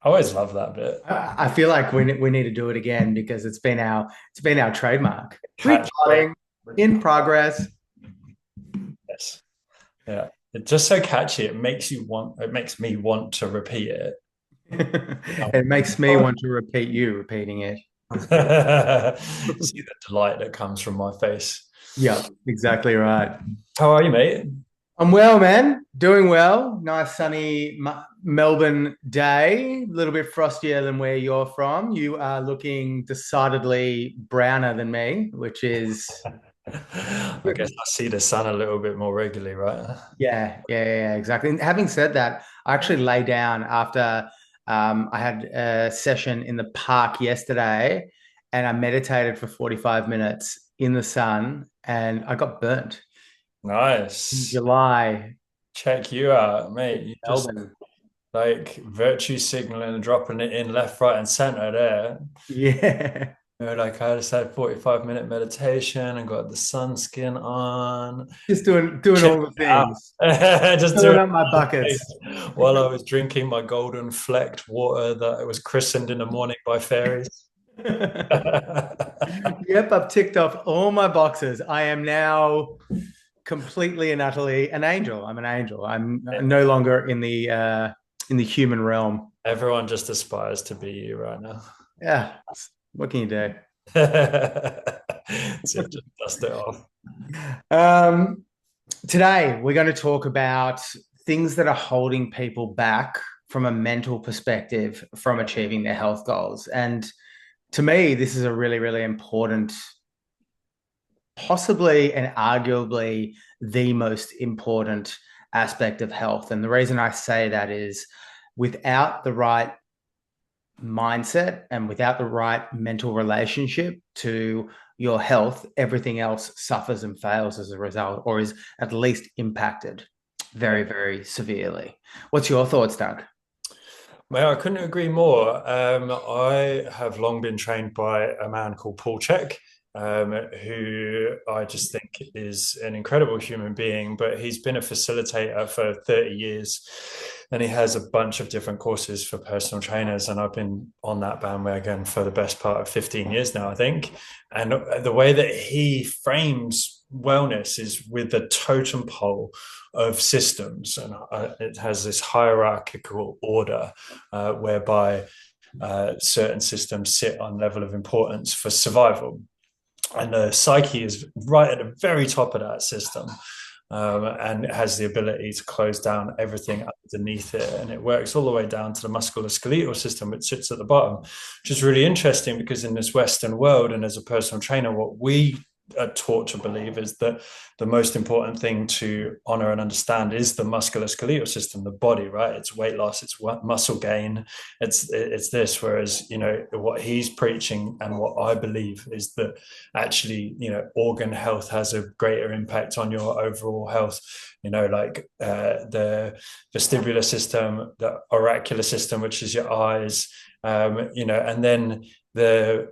I always love that bit. I feel like we need to do it again because it's been our trademark. Catch it. Recording in progress. Yes. Yeah. It's just so catchy. It makes me want to repeat it. It makes me want to repeat you repeating it. See the delight that comes from my face. Yeah, exactly right. How are you, mate? I'm well, man. Doing well. Nice sunny Melbourne day. A little bit frostier than where you're from. You are looking decidedly browner than me, which is I guess I see the sun a little bit more regularly, right? yeah, exactly. And having said that, I actually lay down after I had a session in the park yesterday, and I meditated for 45 minutes in the sun, and I got burnt in Nice. July, Check you out, mate. You just Melbourne. like virtue signaling and dropping it in left, right, and center there. Yeah. Like I just had 45-minute meditation and got the sunscreen on. Just doing Check all the it out. things, Just doing filling up my it buckets. while I was drinking my golden flecked water that was christened in the morning by fairies. Yep, I've ticked off all my boxes. I am now completely and utterly an angel. I'm an angel. I'm no longer in the human realm. Everyone just aspires to be you right now. Yeah. What can you do? So just dust it off. Um, Today we're going to talk about things that are holding people back from a mental perspective from achieving their health goals. And to me, this is a really, really important, possibly and arguably the most important aspect of health. And the reason I say that is without the right mindset and without the right mental relationship to your health, everything else suffers and fails as a result, or is at least impacted very, very severely. What's your thoughts, Doug? Well, I couldn't agree more. I have long been trained by a man called Paul Chek, who I just think is an incredible human being, but he's been a facilitator for 30 years and he has a bunch of different courses for personal trainers. And I've been on that bandwagon for the best part of 15 years now, I think. And the way that he frames wellness is with the totem pole of systems, and it has this hierarchical order whereby certain systems sit on level of importance for survival, and the psyche is right at the very top of that system. And it has the ability to close down everything underneath it. And it works all the way down to the musculoskeletal system, which sits at the bottom, which is really interesting because in this Western world, and as a personal trainer, what we are taught to believe is that the most important thing to honor and understand is the musculoskeletal system, the body, right? It's weight loss, it's muscle gain, it's this. Whereas, what he's preaching and what I believe is that actually, organ health has a greater impact on your overall health. Like the vestibular system, the auricular system, which is your eyes, and then the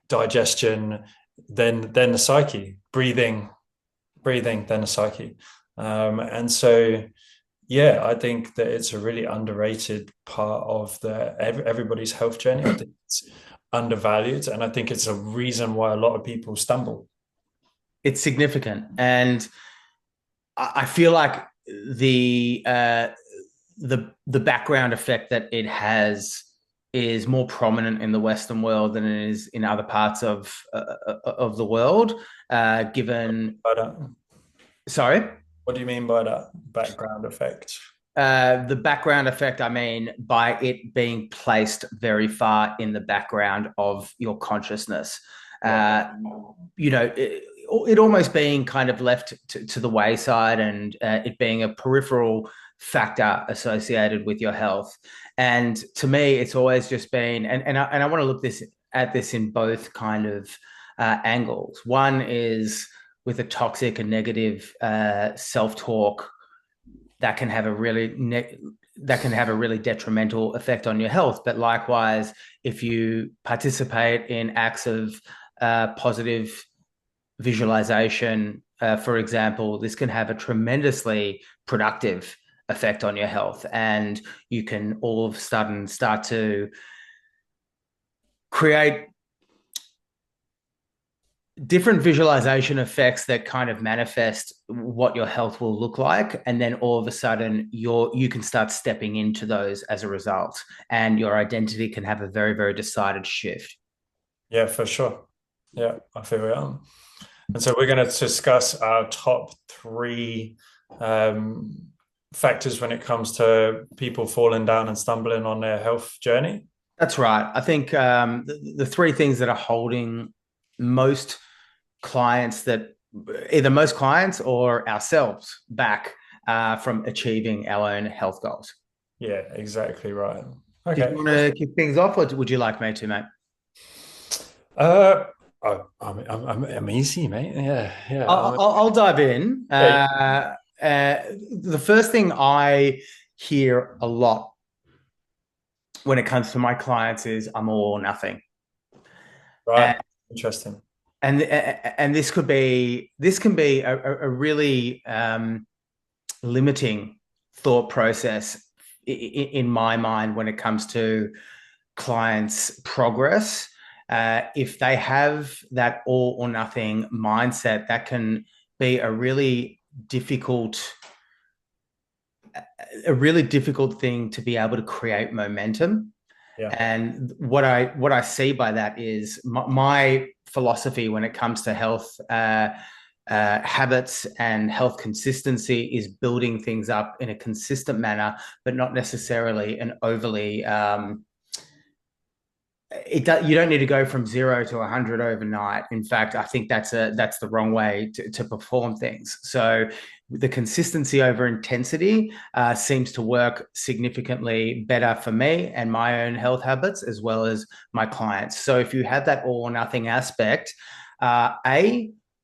digestion, then the psyche, breathing, then the psyche. And so, yeah, I think that it's a really underrated part of everybody's health journey. I think it's undervalued, and I think it's a reason why a lot of people stumble. It's significant, and I feel like the uh, the background effect that it has is more prominent in the Western world than it is in other parts of the world. Given, But sorry, what do you mean by that background effect? the background effect, I mean, by it being placed very far in the background of your consciousness. Right. Uh, it almost being kind of left to the wayside, and it being a peripheral factor associated with your health. And to me, it's always just been, and I want to look at this in both kind of angles. One is with a toxic and negative self-talk that can have a really detrimental effect on your health. But likewise, if you participate in acts of positive visualization, for example, this can have a tremendously productive effect on your health, and you can all of a sudden start to create different visualization effects that kind of manifest what your health will look like, and then all of a sudden you can start stepping into those as a result, and your identity can have a very, very decided shift. Yeah, for sure. Yeah, I feel it. And so we're going to discuss our top three um, factors when it comes to people falling down and stumbling on their health journey. That's right. I think the three things that are holding most clients, that either most clients or ourselves, back from achieving our own health goals. Yeah, exactly right. Did Okay. you want to kick things off, or would you like me to, mate? Uh, I'm easy, mate. Yeah, yeah. I'll dive in. Yeah, The first thing I hear a lot when it comes to my clients is I'm all or nothing. right. And Interesting. and this can be a really limiting thought process in my mind when it comes to clients' progress. If they have that all or nothing mindset, that can be difficult a really difficult thing to be able to create momentum. Yeah. And what I see by that is my philosophy when it comes to health habits and health consistency is building things up in a consistent manner, but not necessarily an overly you don't need to go from 0 to 100 overnight. In fact, I think that's the wrong way to perform things. So the consistency over intensity seems to work significantly better for me and my own health habits, as well as my clients. So if you have that all or nothing aspect,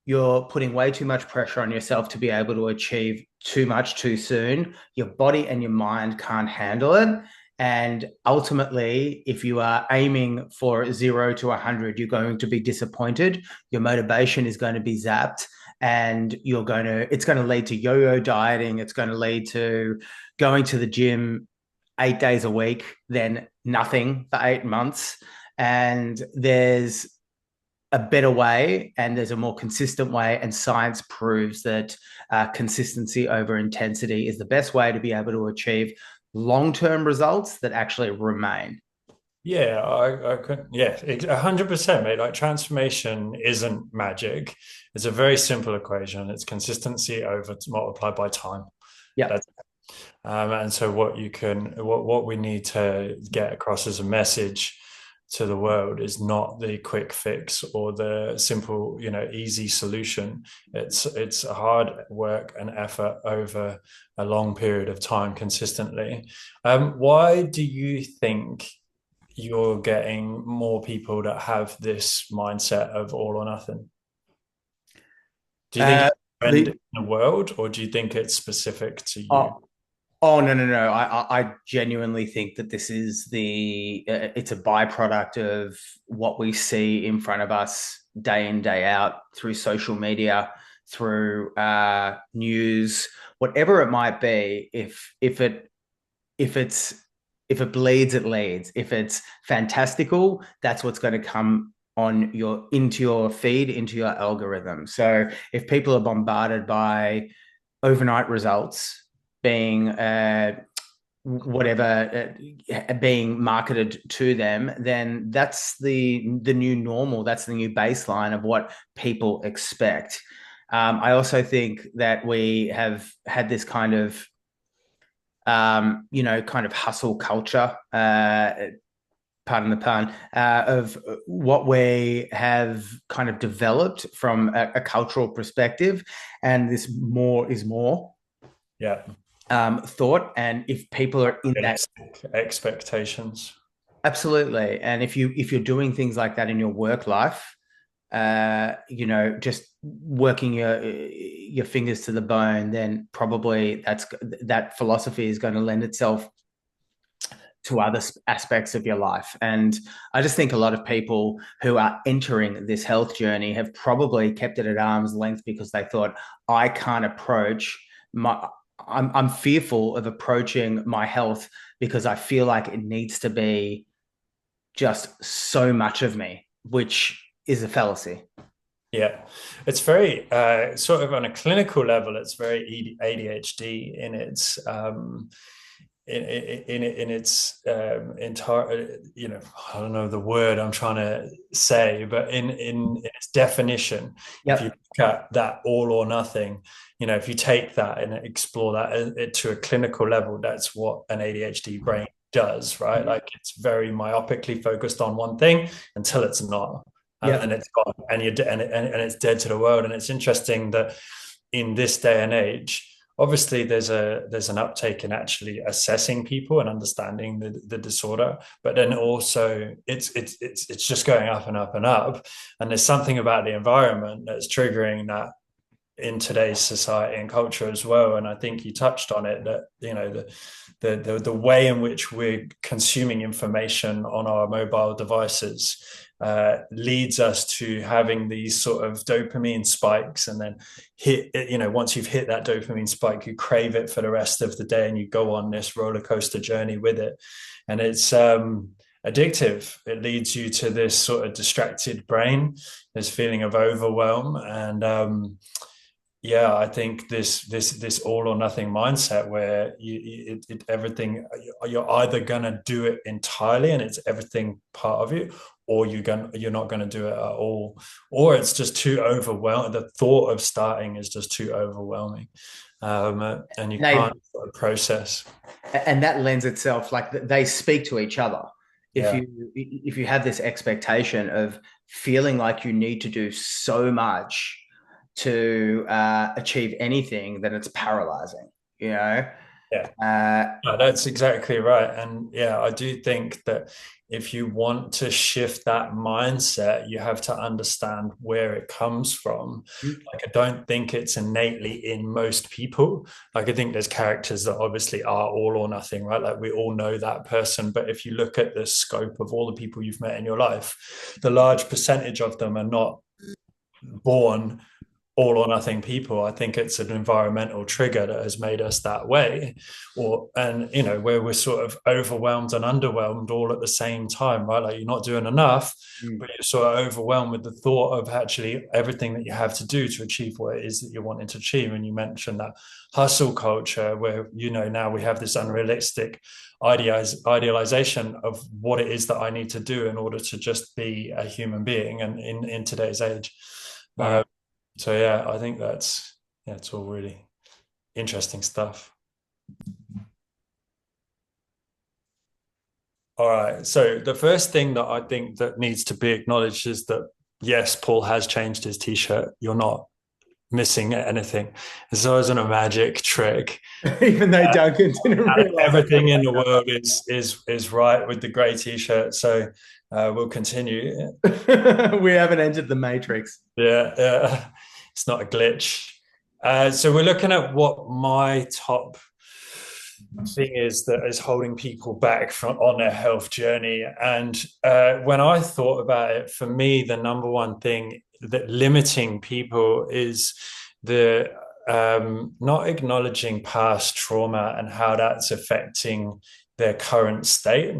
you're putting way too much pressure on yourself to be able to achieve too much too soon. Your body and your mind can't handle it. And ultimately, if you are aiming for 0 to 100, you're going to be disappointed. Your motivation is going to be zapped, and it's going to lead to yo-yo dieting. It's going to lead to going to the gym 8 days a week, then nothing for 8 months. And there's a better way, and there's a more consistent way, and science proves that consistency over intensity is the best way to be able to achieve long-term results that actually remain. Yeah, I could, yeah, 100%, mate. Like transformation isn't magic. It's a very simple equation. It's consistency over multiplied by time. Yeah. That's and so what we need to get across as a message to the world is not the quick fix or the simple, easy solution. It's hard work and effort over a long period of time consistently. Why do you think you're getting more people that have this mindset of all or nothing? Do you think Uh, it's a trend the in the world, or do you think it's specific to you? oh, oh, no, no, no. I genuinely think that this is it's a byproduct of what we see in front of us day in, day out, through social media, through news, whatever it might be. If it's if it bleeds, it leads. If it's fantastical, that's what's going to come into your feed, into your algorithm. So if people are bombarded by overnight results being being marketed to them, then that's the new normal. That's the new baseline of what people expect. I also think that we have had this kind of kind of hustle culture, pardon the pun, of what we have kind of developed from a cultural perspective. And this more is more Yeah. thought. And if people are in that, Expectations. absolutely. And if you're doing things like that in your work life, just working your fingers to the bone, then probably that philosophy is going to lend itself to other aspects of your life. And I just think a lot of people who are entering this health journey have probably kept it at arm's length because they thought, I can't approach I'm fearful of approaching my health because I feel like it needs to be just so much of me, which is a fallacy. Yeah, it's very sort of on a clinical level. It's very ADHD in its in its entire, you know, I don't know the word I'm trying to say, but in its definition, if you Yep. look at that all or nothing, you know, if you take that and explore that to a clinical level, that's what an ADHD brain does, right? Like it's very myopically focused on one thing until it's not. And then Yep. it's gone, and and it's dead to the world. And it's interesting that in this day and age, obviously there's an uptake in actually assessing people and understanding the disorder, but then also it's just going up and up and up, and there's something about the environment that's triggering that in today's society and culture as well. And I think you touched on it, that you know the way in which we're consuming information on our mobile devices leads us to having these sort of dopamine spikes, and then once you've hit that dopamine spike, you crave it for the rest of the day, and you go on this roller coaster journey with it, and it's addictive. It leads you to this sort of distracted brain, this feeling of overwhelm, and yeah, I think this all or nothing mindset where everything, you're either gonna do it entirely and it's everything part of you, or you're not gonna do it at all, or it's just too overwhelming. The thought of starting is just too overwhelming, and you They can't process. and that lends itself, like they speak to each other. If Yeah, you have this expectation of feeling like you need to do so much to achieve anything, then it's paralyzing, you know. yeah. uh, No, that's exactly right. And yeah, I do think that if you want to shift that mindset, you have to understand where it comes from. Like, I don't think it's innately in most people. Like, I think there's characters that obviously are all or nothing, right? Like, we all know that person. But if you look at the scope of all the people you've met in your life, the large percentage of them are not born all or nothing people. I think it's an environmental trigger that has made us that way, and you know, where we're sort of overwhelmed and underwhelmed all at the same time, right? Like, you're not doing enough, mm, but you're sort of overwhelmed with the thought of actually everything that you have to do to achieve what it is that you're wanting to achieve. And you mentioned that hustle culture, where, you know, now we have this unrealistic idealization of what it is that I need to do in order to just be a human being, and in today's age. wow. So yeah, I think yeah, it's all really interesting stuff. All right. So the first thing that I think that needs to be acknowledged is that yes, Paul has changed his t-shirt. You're not missing anything. This isn't a magic trick. Even though Duncan didn't realize Everything in the world is right with the grey t-shirt. So we'll continue. we haven't entered the matrix. Yeah, yeah. It's not a glitch. So we're looking at what my top thing is that is holding people back from on their health journey. And when I thought about it, for me, the number one thing that limiting people is the not acknowledging past trauma and how that's affecting their current state.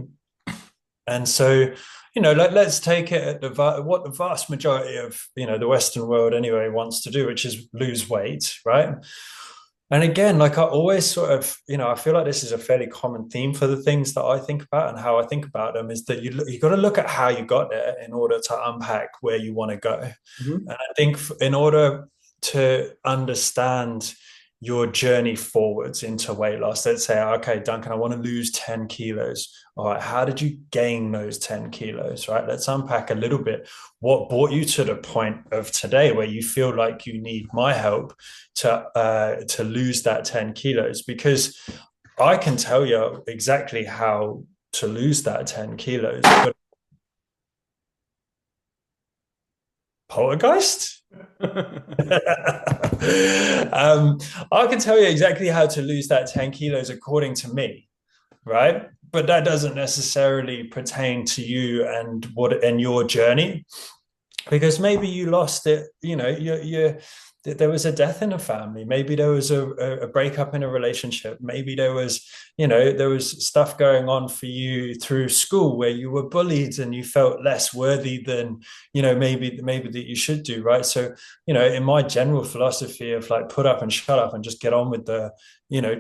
And so, you know, let's take it at what the vast majority of, you know, the Western world anyway wants to do, which is lose weight, right? And again, like, I always sort of, you know, I feel like this is a fairly common theme for the things that I think about and how I think about them, is that you got to look at how you got there in order to unpack where you want to go. Mhm. And I think in order to understand your journey forwards into weight loss, let's say, okay, Duncan, I want to lose 10 kilos. All right, how did you gain those 10 kilos, right? Let's unpack a little bit. What brought you to the point of today where you feel like you need my help to lose that 10 kilos? Because I can tell you exactly how to lose that 10 kilos. But poltergeist? I can tell you exactly how to lose that 10 kilos according to me, right? But that doesn't necessarily pertain to you and your journey, because maybe you lost it, you know, there was a death in a family. Maybe there was a breakup in a relationship. Maybe there was, there was stuff going on for you through school where you were bullied and you felt less worthy than, maybe that you should do, right? So, in my general philosophy of like put up and shut up and just get on with the,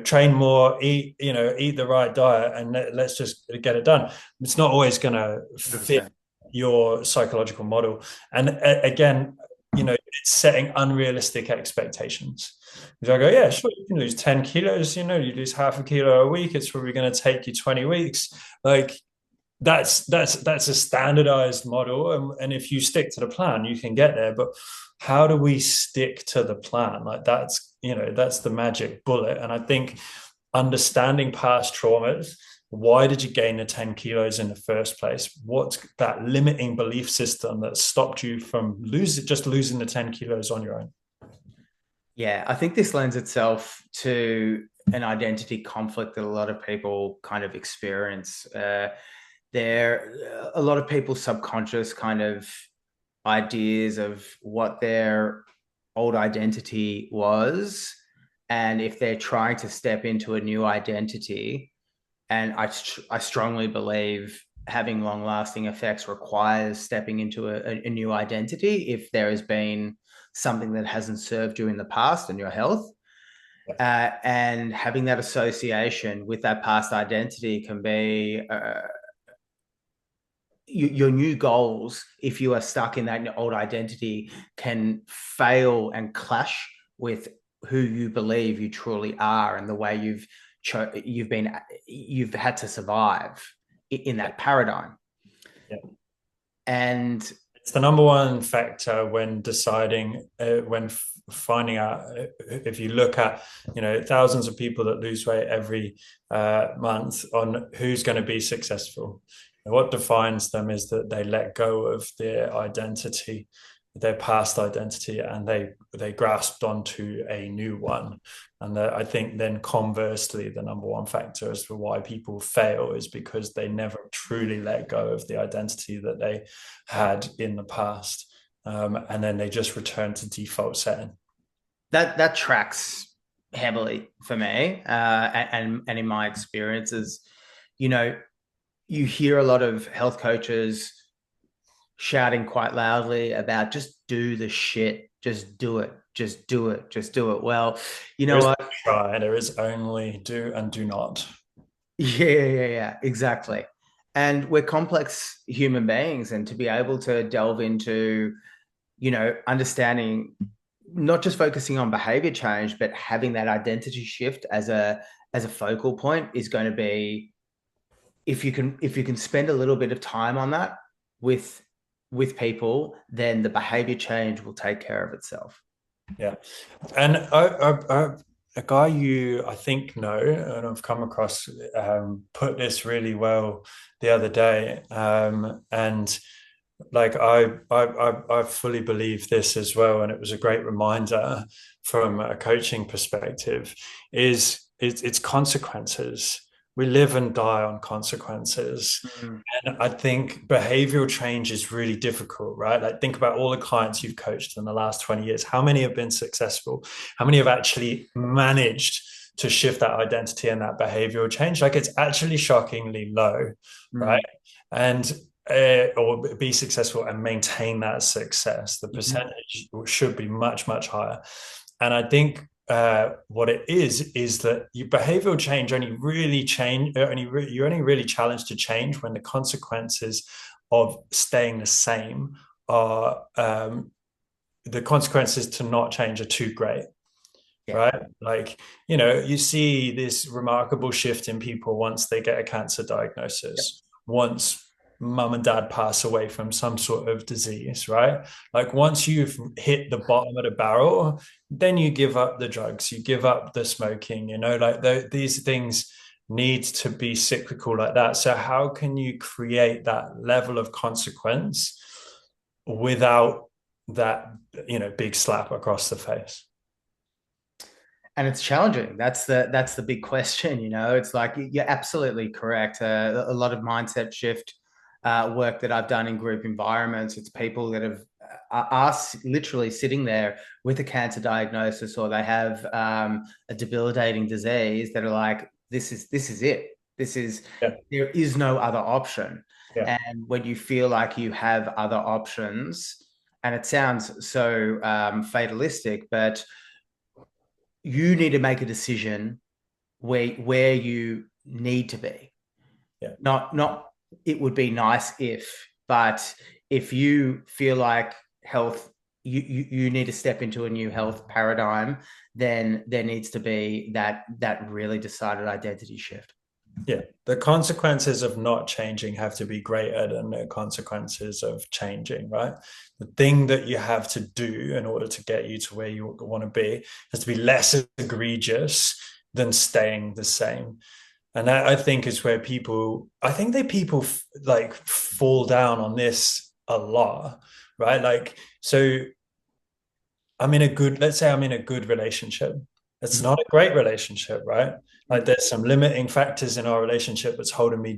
train more, eat the right diet, and let's just get it done. It's not always going to fit 100%. your psychological model. And again, it's setting unrealistic expectations. Because I go, yeah, sure, you can lose 10 kilos, you lose half a kilo a week. It's probably going to take you 20 weeks. Like that's a standardized model. And if you stick to the plan, you can get there. But how do we stick to the plan? Like that's the magic bullet. And I think understanding past traumas, why did you gain the 10 kilos in the first place? What's that limiting belief system that stopped you from losing the 10 kilos on your own? Yeah, I think this lends itself to an identity conflict that a lot of people kind of experience. A lot of people's subconscious kind of ideas of what their old identity was, and if they're trying to step into a new identity, and I strongly believe having long lasting effects requires stepping into a new identity if there has been something that hasn't served you in the past and your health. And having that association with that past identity can be your new goals, if you are stuck in that old identity, can fail and clash with who you believe you truly are and the way you've had to survive in that paradigm. Yeah. And it's the number one factor when deciding, when finding out. If you look at, thousands of people that lose weight every month, on who's going to be successful, what defines them is that they let go of their identity, their past identity, and they grasped onto a new one. And I think then conversely, the number one factor as to why people fail is because they never truly let go of the identity that they had in the past, and then they just return to default setting. That tracks heavily for me, and in my experiences, you hear a lot of health coaches shouting quite loudly about just do the shit, just do it, just do it, just do it. Well, you know what? Try. There is only do and do not. Yeah, exactly. And we're complex human beings, and to be able to delve into, understanding, not just focusing on behavior change, but having that identity shift as a focal point is going to be, if you can spend a little bit of time on that with people, then the behavior change will take care of itself. Yeah. And a guy you, I think, know, and I've come across, put this really well the other day. And like I fully believe this as well. And it was a great reminder from a coaching perspective, is it's consequences. We live and die on consequences. Mm. And I think behavioral change is really difficult, right? Like think about all the clients you've coached in the last 20 years. How many have been successful? How many have actually managed to shift that identity and that behavioral change? Like it's actually shockingly low, right? And or be successful and maintain that success. The percentage should be much, much higher. And I think what it is that your behavioral change only really you're only really challenged to change when the consequences of staying the same are the consequences to not change are too great. Yeah. Right? Like, you see this remarkable shift in people once they get a cancer diagnosis, once mum and dad pass away from some sort of disease, right? Like once you've hit the bottom of the barrel, then you give up the drugs, you give up the smoking, like these things need to be cyclical like that. So how can you create that level of consequence without that, big slap across the face? And it's challenging. That's the big question. It's like you're absolutely correct. A lot of mindset shift work that I've done in group environments. It's people that have are literally sitting there with a cancer diagnosis, or they have a debilitating disease, that are like, this is it. Yeah. There is no other option. Yeah. And when you feel like you have other options, and it sounds so fatalistic, but you need to make a decision where you need to be. Yeah. Not it would be nice if, but if you feel like health, you need to step into a new health paradigm, then there needs to be that really decided identity shift. Yeah, the consequences of not changing have to be greater than the consequences of changing, right? The thing that you have to do in order to get you to where you want to be has to be less egregious than staying the same. And that, I think, is where people like fall down on this a lot, right? Like, so let's say I'm in a good relationship. It's not a great relationship, right? Like, there's some limiting factors in our relationship that's holding me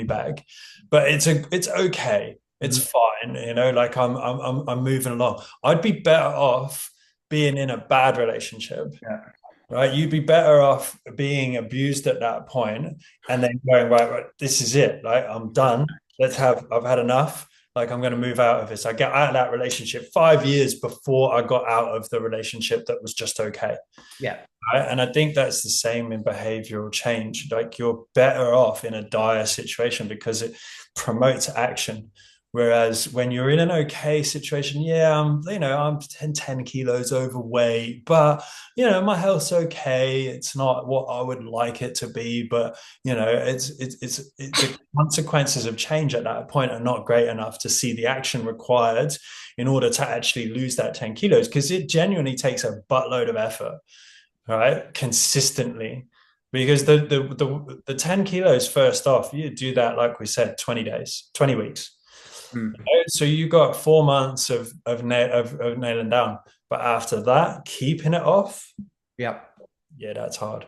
back, but it's okay. It's fine, like I'm moving along. I'd be better off being in a bad relationship, Yeah. right? You'd be better off being abused at that point and then going, right, this is it. Like, I'm done. I've had enough. Like, I'm going to move out of this. I get out of that relationship 5 years before I got out of the relationship that was just okay. Yeah. Right? And I think that's the same in behavioral change. Like, you're better off in a dire situation because it promotes action. Whereas when you're in an okay situation, yeah, I'm 10 kilos overweight, but my health's okay. It's not what I would like it to be, but the consequences of change at that point are not great enough to see the action required in order to actually lose that 10 kilos, because it genuinely takes a buttload of effort, right? Consistently. Because the 10 kilos, first off, you do that, like we said, 20 days, 20 weeks. So you got 4 months of nailing down, but after that, keeping it off, Yep. yeah, that's hard.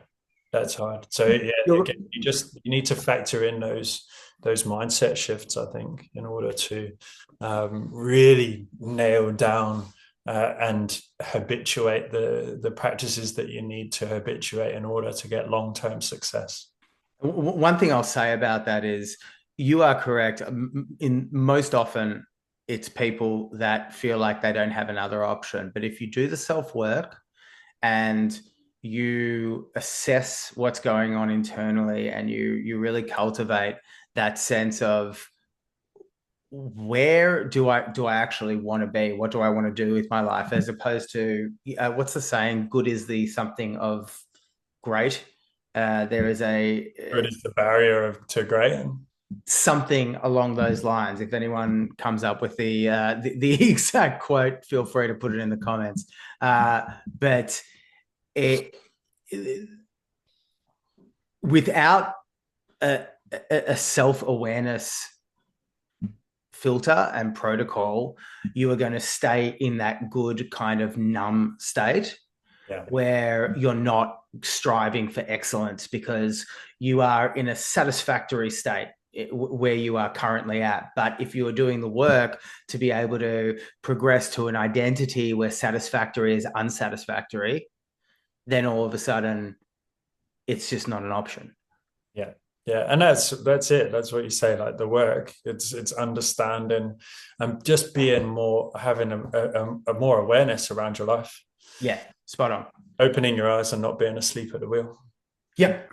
That's hard. So yeah, again, you need to factor in those mindset shifts, I think, in order to really nail down and habituate the practices that you need to habituate in order to get long-term success. One thing I'll say about that is, you are correct. In most often, it's people that feel like they don't have another option. But if you do the self work and you assess what's going on internally, and you really cultivate that sense of, where do I actually want to be? What do I want to do with my life? As opposed to, what's the saying? Good is the something of great. There is Good is the barrier to great. something along those lines. If anyone comes up with the exact quote, feel free to put it in the comments. But without a self-awareness filter and protocol, you are going to stay in that good kind of numb state, where you're not striving for excellence, because you are in a satisfactory state where you are currently at. But if you are doing the work to be able to progress to an identity where satisfactory is unsatisfactory, then all of a sudden it's just not an option. Yeah. Yeah, and that's it. That's what you say. Like, the work, it's understanding and just having a more awareness around your life. Yeah, spot on. Opening your eyes and not being asleep at the wheel. Yep.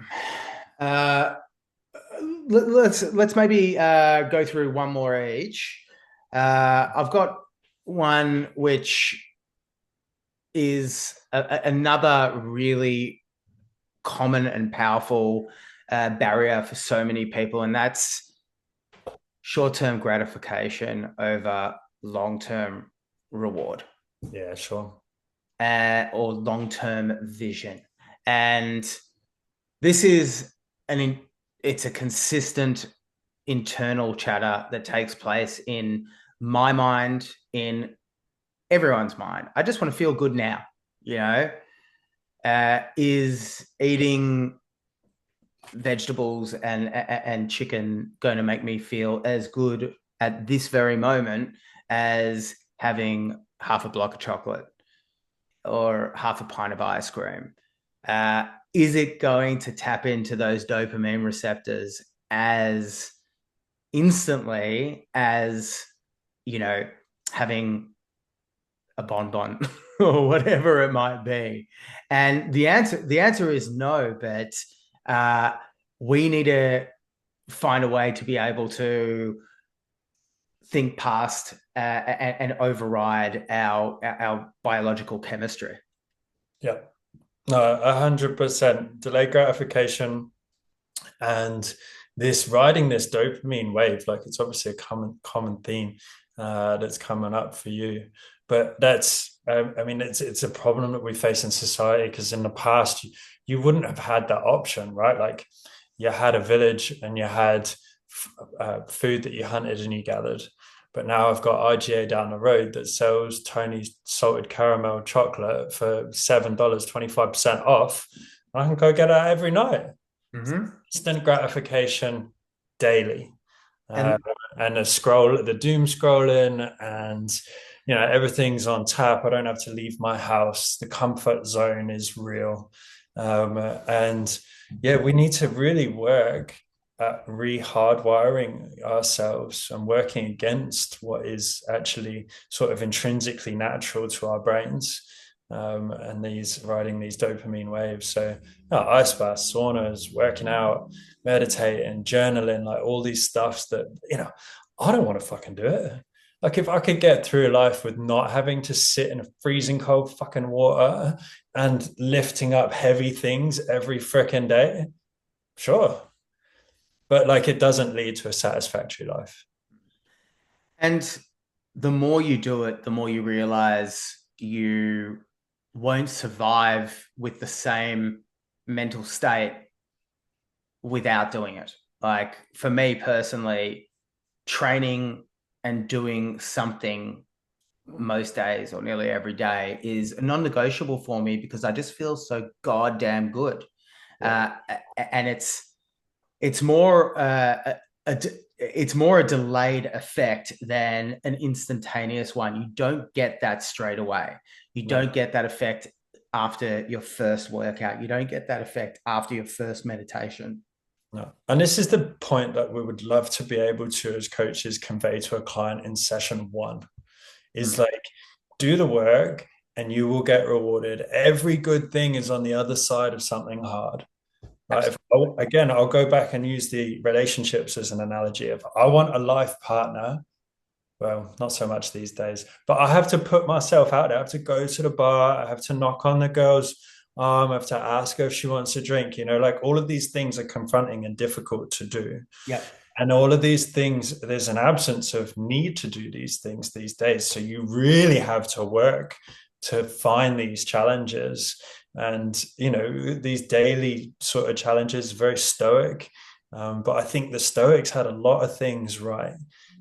Let's maybe go through one more each. I've got one which is another really common and powerful barrier for so many people, and that's short-term gratification over long-term reward. Yeah, sure. Or long-term vision. And this is it's a consistent internal chatter that takes place in my mind, in everyone's mind. I just want to feel good now. Is eating vegetables and chicken going to make me feel as good at this very moment as having half a block of chocolate or half a pint of ice cream, is it going to tap into those dopamine receptors as instantly as, you know, having a bonbon or whatever it might be? And the answer is no, but we need to find a way to be able to think past and override our biological chemistry. Yeah. No, 100% delayed gratification and this riding this dopamine wave, like it's obviously a common theme that's coming up for you. But that's, I mean, it's a problem that we face in society because in the past you wouldn't have had that option, right? Like you had a village and you had food that you hunted and you gathered. But now I've got IGA down the road that sells Tony's salted caramel chocolate for $7, 25% off. I can go get it every night. Mm-hmm. Instant gratification daily. Uh, And and the doom scrolling, and everything's on tap. I don't have to leave my house. The comfort zone is real. And yeah, we need to really work at re-hardwiring ourselves and working against what is actually sort of intrinsically natural to our brains, and riding these dopamine waves. So ice baths, saunas, working out, meditating, journaling, like all these stuffs that I don't want to fucking do it. Like if I could get through life with not having to sit in a freezing cold fucking water and lifting up heavy things every freaking day, sure. But like it doesn't lead to a satisfactory life. and the more you do it, the more you realize you won't survive with the same mental state without doing it. Like for me personally, training and doing something most days or nearly every day is non-negotiable for me because I just feel so goddamn good. Yeah. And it's more it's more a delayed effect than an instantaneous one. You don't get that straight away. You No. don't get that effect after your first workout. You don't get that effect after your first meditation. No. And this is the point that we would love to be able to, as coaches, convey to a client in session one is Mm. like, do the work and you will get rewarded. Every good thing is on the other side of something hard. Right? Absolutely. Again, I'll go back and use the relationships as an analogy. If I want a life partner, well, not so much these days, but I have to put myself out there. I have to go to the bar. I have to knock on the girl's arm. I have to ask her if she wants a drink. Like all of these things are confronting and difficult to do. Yeah. And all of these things, there's an absence of need to do these things these days. So you really have to work to find these challenges. And, these daily sort of challenges, very stoic. But I think the Stoics had a lot of things right.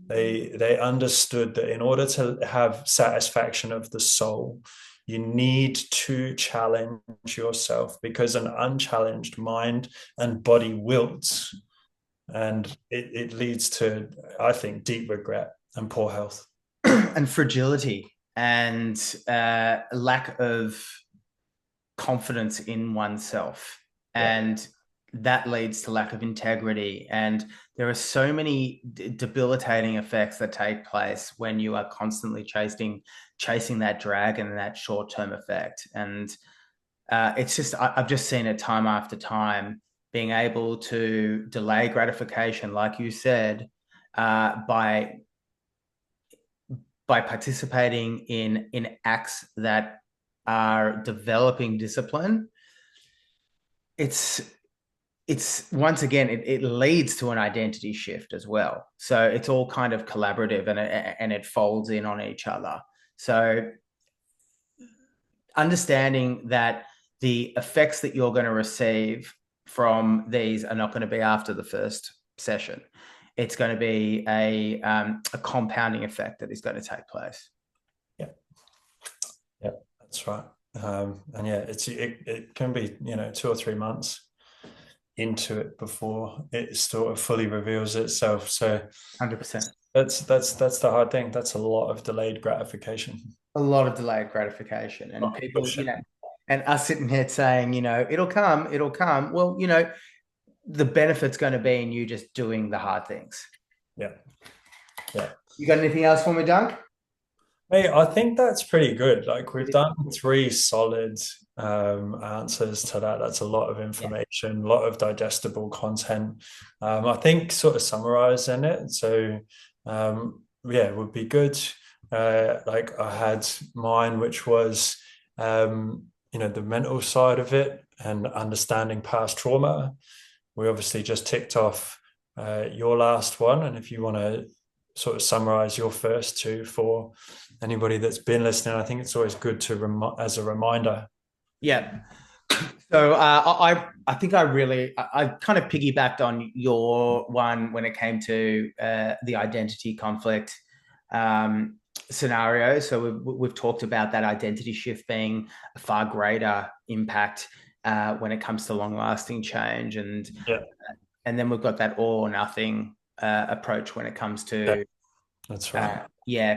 They understood that in order to have satisfaction of the soul, you need to challenge yourself because an unchallenged mind and body wilts, and it leads to, I think, deep regret and poor health. And fragility and lack of confidence in oneself. Yeah. And that leads to lack of integrity. And there are so many debilitating effects that take place when you are constantly chasing that dragon and that short-term effect. And it's just, I've just seen it time after time, being able to delay gratification, like you said, by participating in acts that are developing discipline. It's once again, it leads to an identity shift as well. So it's all kind of collaborative, and it folds in on each other. So understanding that the effects that you're going to receive from these are not going to be after the first session. It's going to be a compounding effect that is going to take place. Yeah. Yeah, that's right. And yeah, it can be 2 or 3 months. into it before it sort of fully reveals itself. So 100%. that's the hard thing. That's a lot of delayed gratification. A lot of delayed gratification, and Oh, for people, sure. and us sitting here saying, it'll come, it'll come. Well, the benefit's going to be in you just doing the hard things. Yeah. Yeah. You got anything else for me, Dunk? Hey, I think that's pretty good. Like we've done three solid answers to that. That's a lot of Yeah. information, a lot of digestible content. I think sort of summarizing it. So yeah, it would be good. Like I had mine, which was the mental side of it and understanding past trauma. We obviously just ticked off your last one, and if you want to sort of summarize your first two for anybody that's been listening, I think it's always good to as a reminder. Yeah. So I think I kind of piggybacked on your one when it came to the identity conflict scenario. So we've talked about that identity shift being a far greater impact when it comes to long lasting change, and Yeah, then we've got that all or nothing approach when it comes yeah, to that's right.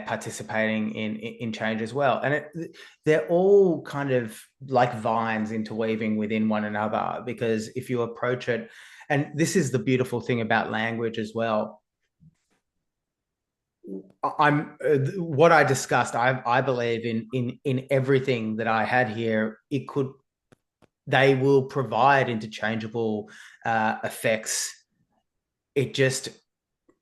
participating in change as well. And they're all kind of like vines interweaving within one another, because if you approach it, and this is the beautiful thing about language as well. I'm what I discussed. I believe in everything that I had here. They will provide interchangeable effects. It just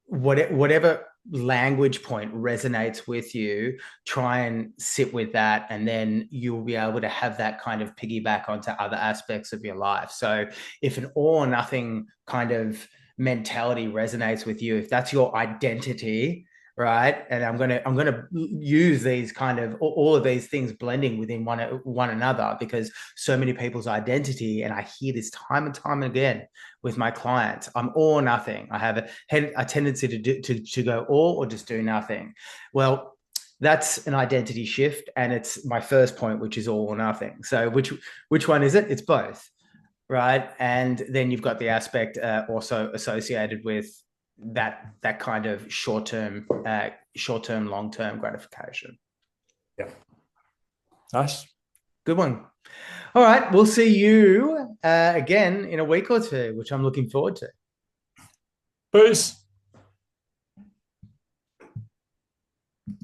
whatever language point resonates with you, try and sit with that, and then you'll be able to have that kind of piggyback onto other aspects of your life. So if an all or nothing kind of mentality resonates with you, if that's your identity, right? And I'm gonna use these kind of all of these things blending within one another, because so many people's identity, and I hear this time and time again with my clients, I'm all or nothing. I have a tendency to go all or just do nothing. Well, that's an identity shift, and it's my first point, which is all or nothing. So which one is it? It's both, right? And then you've got the aspect also associated with that kind of short-term, long-term gratification. Yeah, nice. Good one. All right, we'll see you again in a week or two, which I'm looking forward to. Peace.